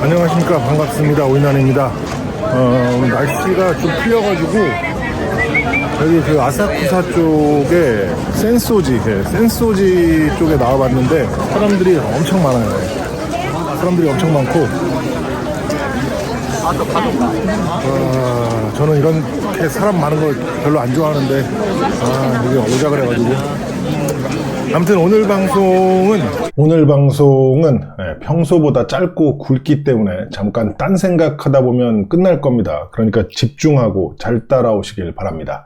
안녕하십니까. 반갑습니다. 오인환입니다. 오늘 날씨가 좀 풀려가지고 여기 그 아사쿠사 쪽에 센소지 쪽에 나와봤는데 사람들이 엄청 많아요. 사람들이 엄청 많고 저는 이렇게 사람 많은 거 별로 안 좋아하는데 여기 오자 그래가지고 아무튼 오늘 방송은 평소보다 짧고 굵기 때문에 잠깐 딴 생각하다 보면 끝날 겁니다. 그러니까 집중하고 잘 따라오시길 바랍니다.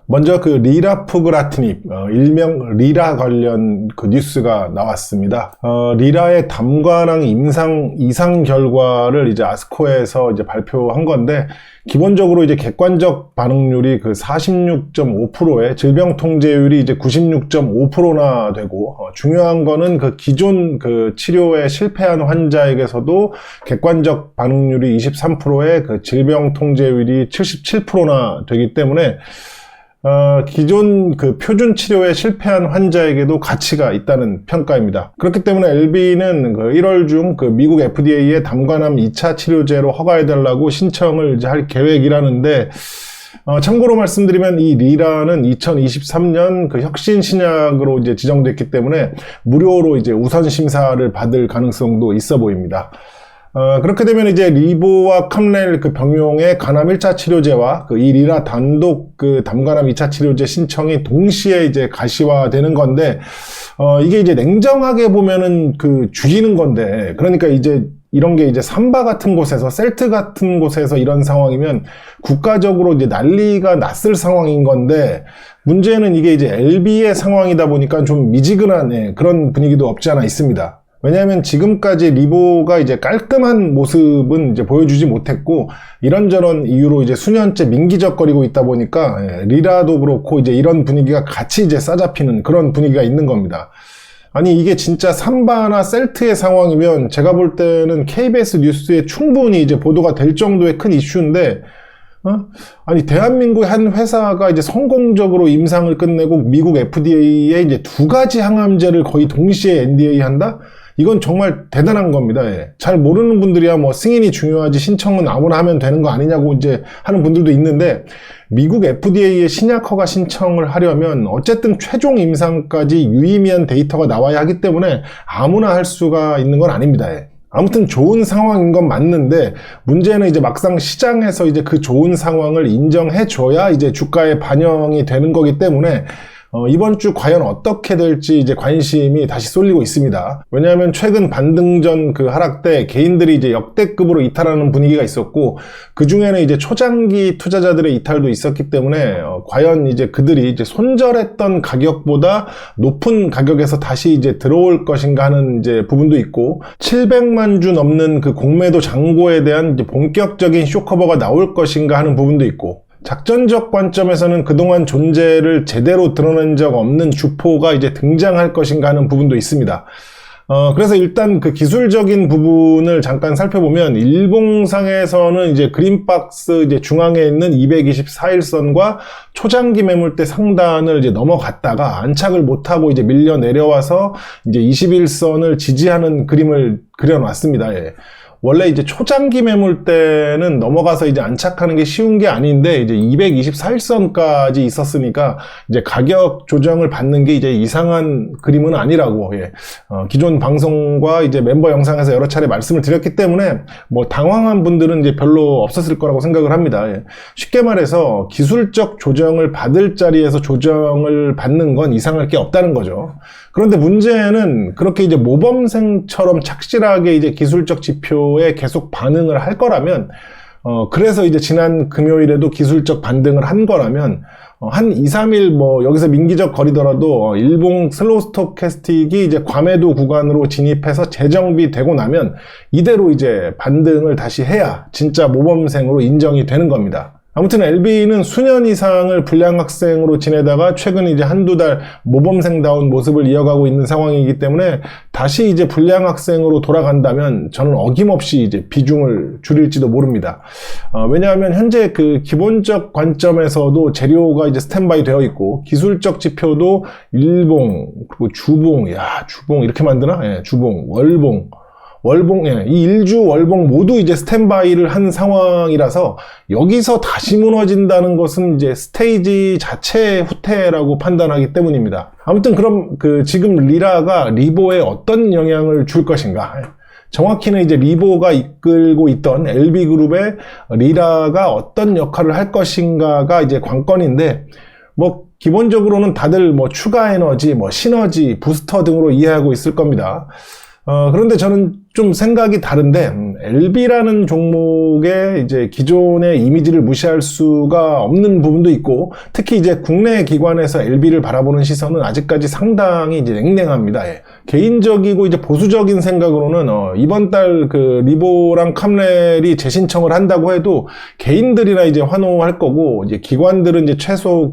먼저 그 리라 푸그라트닙, 일명 리라 관련 그 뉴스가 나왔습니다. 리라의 담관왕 이상 결과를 이제 아스코에서 이제 발표한 건데, 기본적으로 이제 객관적 반응률이 그 46.5%에 질병 통제율이 이제 96.5%나 되고, 중요한 거는 그 기존 그 치료에 실패한 환자에게서도 객관적 반응률이 23%에 그 질병 통제율이 77%나 되기 때문에 기존 그 표준 치료에 실패한 환자에게도 가치가 있다는 평가입니다. 그렇기 때문에 LB는 그 1월 중 그 미국 FDA에 담관암 2차 치료제로 허가해달라고 신청을 이제 할 계획이라는데, 참고로 말씀드리면 이 리라는 2023년 그 혁신 신약으로 이제 지정됐기 때문에 무료로 이제 우선 심사를 받을 가능성도 있어 보입니다. 그렇게 되면 이제 리보와 캄렐 그 병용의 간암 1차 치료제와 그 이 리라 단독 그 담간암 2차 치료제 신청이 동시에 이제 가시화되는 건데, 이게 이제 냉정하게 보면은 그 죽이는 건데, 그러니까 이제 이런 게 이제 삼바 같은 곳에서, 셀트 같은 곳에서 이런 상황이면 국가적으로 이제 난리가 났을 상황인 건데, 문제는 이게 이제 LB의 상황이다 보니까 좀 미지근한 그런 분위기도 없지 않아 있습니다. 왜냐하면 지금까지 리보가 이제 깔끔한 모습은 이제 보여주지 못했고, 이런저런 이유로 이제 수년째 민기적거리고 있다 보니까 리라도 그렇고 이제 이런 분위기가 같이 이제 싸잡히는 그런 분위기가 있는 겁니다. 아니 이게 진짜 삼바나 셀트의 상황이면 제가 볼 때는 KBS 뉴스에 충분히 이제 보도가 될 정도의 큰 이슈인데, 아니 대한민국의 한 회사가 이제 성공적으로 임상을 끝내고 미국 FDA에 이제 2가지 항암제를 거의 동시에 NDA 한다? 이건 정말 대단한 겁니다. 잘 모르는 분들이야 뭐 승인이 중요하지 신청은 아무나 하면 되는 거 아니냐고 이제 하는 분들도 있는데, 미국 FDA에 신약 허가 신청을 하려면 어쨌든 최종 임상까지 유의미한 데이터가 나와야 하기 때문에 아무나 할 수가 있는 건 아닙니다. 아무튼 좋은 상황인 건 맞는데, 문제는 이제 막상 시장에서 이제 그 좋은 상황을 인정해줘야 이제 주가에 반영이 되는 거기 때문에 이번 주 과연 어떻게 될지 이제 관심이 다시 쏠리고 있습니다. 왜냐하면 최근 반등전 그 하락 때 개인들이 이제 역대급으로 이탈하는 분위기가 있었고, 그 중에는 이제 초장기 투자자들의 이탈도 있었기 때문에 과연 이제 그들이 이제 손절했던 가격보다 높은 가격에서 다시 이제 들어올 것인가 하는 이제 부분도 있고, 700만 주 넘는 그 공매도 잔고에 대한 이제 본격적인 쇼커버가 나올 것인가 하는 부분도 있고, 작전적 관점에서는 그동안 존재를 제대로 드러낸 적 없는 주포가 이제 등장할 것인가 하는 부분도 있습니다. 그래서 일단 그 기술적인 부분을 잠깐 살펴보면, 일봉상에서는 이제 그린박스 이제 중앙에 있는 224일선과 초장기 매물대 상단을 이제 넘어갔다가 안착을 못하고 이제 밀려 내려와서 이제 21선을 지지하는 그림을 그려놨습니다. 원래 이제 초장기 매물대는 넘어가서 이제 안착하는 게 쉬운 게 아닌데, 이제 224일선까지 있었으니까 이제 가격 조정을 받는 게 이제 이상한 그림은 아니라고 기존 방송과 이제 멤버 영상에서 여러 차례 말씀을 드렸기 때문에 뭐 당황한 분들은 이제 별로 없었을 거라고 생각을 합니다. 쉽게 말해서 기술적 조정을 받을 자리에서 조정을 받는 건 이상할 게 없다는 거죠. 그런데 문제는 그렇게 이제 모범생처럼 착실하게 이제 기술적 지표에 계속 반응을 할 거라면, 그래서 이제 지난 금요일에도 기술적 반등을 한 거라면, 한 2, 3일 뭐 여기서 민기적 거리더라도 일봉 슬로우 스톡캐스틱이 이제 과매도 구간으로 진입해서 재정비되고 나면 이대로 이제 반등을 다시 해야 진짜 모범생으로 인정이 되는 겁니다. 아무튼 LB는 수년 이상을 불량학생으로 지내다가 최근 이제 한두 달 모범생다운 모습을 이어가고 있는 상황이기 때문에 다시 이제 불량학생으로 돌아간다면 저는 어김없이 이제 비중을 줄일지도 모릅니다. 왜냐하면 현재 그 기본적 관점에서도 재료가 이제 스탠바이 되어 있고, 기술적 지표도 일봉, 그리고 주봉, 주봉 이렇게 만드나? 주봉, 월봉, 월봉, 이 일주 월봉 모두 이제 스탠바이를 한 상황이라서 여기서 다시 무너진다는 것은 이제 스테이지 자체의 후퇴라고 판단하기 때문입니다. 아무튼 그럼 지금 리라가 리보에 어떤 영향을 줄 것인가? 정확히는 이제 리보가 이끌고 있던 LB그룹의 리라가 어떤 역할을 할 것인가가 이제 관건인데, 뭐 기본적으로는 다들 뭐 추가 에너지, 뭐 시너지, 부스터 등으로 이해하고 있을 겁니다. 그런데 저는 좀 생각이 다른데, LB라는 종목의 이제 기존의 이미지를 무시할 수가 없는 부분도 있고, 특히 이제 국내 기관에서 LB를 바라보는 시선은 아직까지 상당히 이제 냉랭합니다. 예. 개인적이고 이제 보수적인 생각으로는 이번 달 리보랑 캄렐이 재신청을 한다고 해도 개인들이나 이제 환호할 거고, 이제 기관들은 이제 최소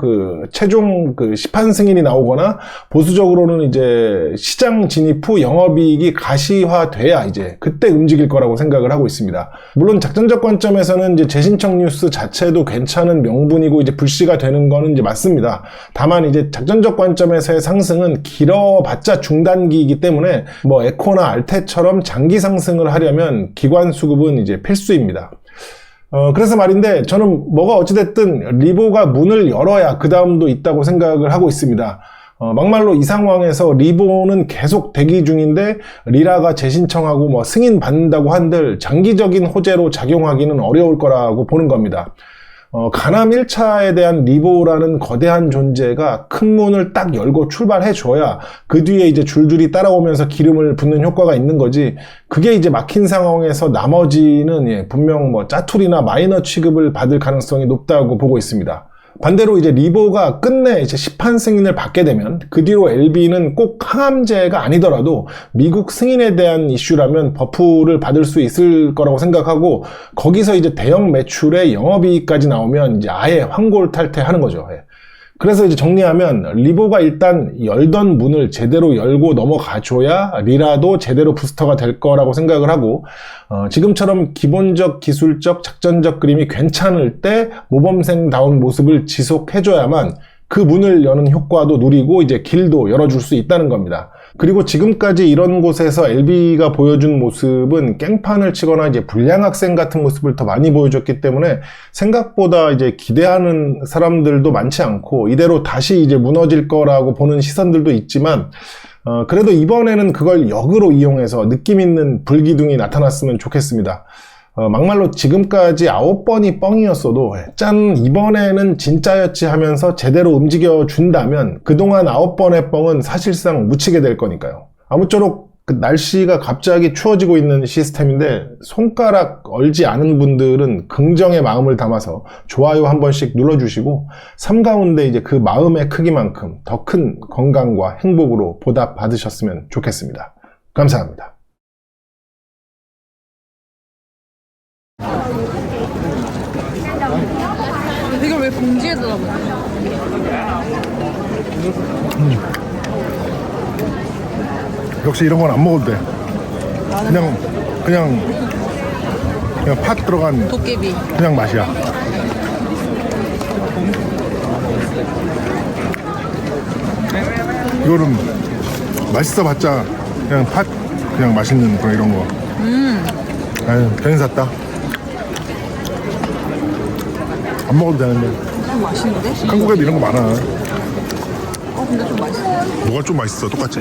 최종 시판 승인이 나오거나, 보수적으로는 이제 시장 진입 후 영업이익이 가시화돼야 이제 그때 움직일 거라고 생각을 하고 있습니다. 물론 작전적 관점에서는 이제 재신청 뉴스 자체도 괜찮은 명분이고 이제 불씨가 되는 거는 이제 맞습니다. 다만 이제 작전적 관점에서의 상승은 길어봤자 중단기이기 때문에 뭐 에코나 알테처럼 장기 상승을 하려면 기관 수급은 이제 필수입니다. 그래서 말인데, 저는 뭐가 어찌됐든 리보가 문을 열어야 그 다음도 있다고 생각을 하고 있습니다. 막말로 이 상황에서 리보는 계속 대기 중인데 리라가 재신청하고 뭐 승인 받는다고 한들 장기적인 호재로 작용하기는 어려울 거라고 보는 겁니다. 가남 1차에 대한 리보라는 거대한 존재가 큰 문을 딱 열고 출발해 줘야 그 뒤에 이제 줄줄이 따라오면서 기름을 붓는 효과가 있는 거지, 그게 이제 막힌 상황에서 나머지는 분명 뭐 짜투리나 마이너 취급을 받을 가능성이 높다고 보고 있습니다. 반대로 이제 리보가 끝내 이제 시판 승인을 받게 되면 그 뒤로 LB는 꼭 항암제가 아니더라도 미국 승인에 대한 이슈라면 버프를 받을 수 있을 거라고 생각하고, 거기서 이제 대형 매출의 영업이익까지 나오면 이제 아예 환골탈퇴하는 거죠. 그래서 이제 정리하면 리보가 일단 열던 문을 제대로 열고 넘어가줘야 리라도 제대로 부스터가 될 거라고 생각을 하고, 지금처럼 기본적 기술적 작전적 그림이 괜찮을 때 모범생다운 모습을 지속해줘야만 그 문을 여는 효과도 누리고 이제 길도 열어줄 수 있다는 겁니다. 그리고 지금까지 이런 곳에서 LB가 보여준 모습은 깽판을 치거나 이제 불량학생 같은 모습을 더 많이 보여줬기 때문에 생각보다 이제 기대하는 사람들도 많지 않고, 이대로 다시 이제 무너질 거라고 보는 시선들도 있지만, 그래도 이번에는 그걸 역으로 이용해서 느낌 있는 불기둥이 나타났으면 좋겠습니다. 막말로 지금까지 9번이 뻥이었어도 짠 이번에는 진짜였지 하면서 제대로 움직여 준다면 그동안 9번의 뻥은 사실상 묻히게 될 거니까요. 아무쪼록 날씨가 갑자기 추워지고 있는 시스템인데 손가락 얼지 않은 분들은 긍정의 마음을 담아서 좋아요 한 번씩 눌러주시고, 삶 가운데 이제 그 마음의 크기만큼 더 큰 건강과 행복으로 보답 받으셨으면 좋겠습니다. 감사합니다. 이걸 왜 봉지에다 넣어? 역시 이런 건 안 먹어도 돼. 그냥 팥 들어간 도깨비. 그냥 맛이야. 이거는 맛있어봤자 그냥 팥, 그냥 맛있는 그런 이런 거. 아유, 괜히 샀다. 안 먹어도 되는데. 좀 맛있는데? 한국에도 이런 거 많아. 근데 좀 맛있어. 뭐가 좀 맛있어? 똑같지?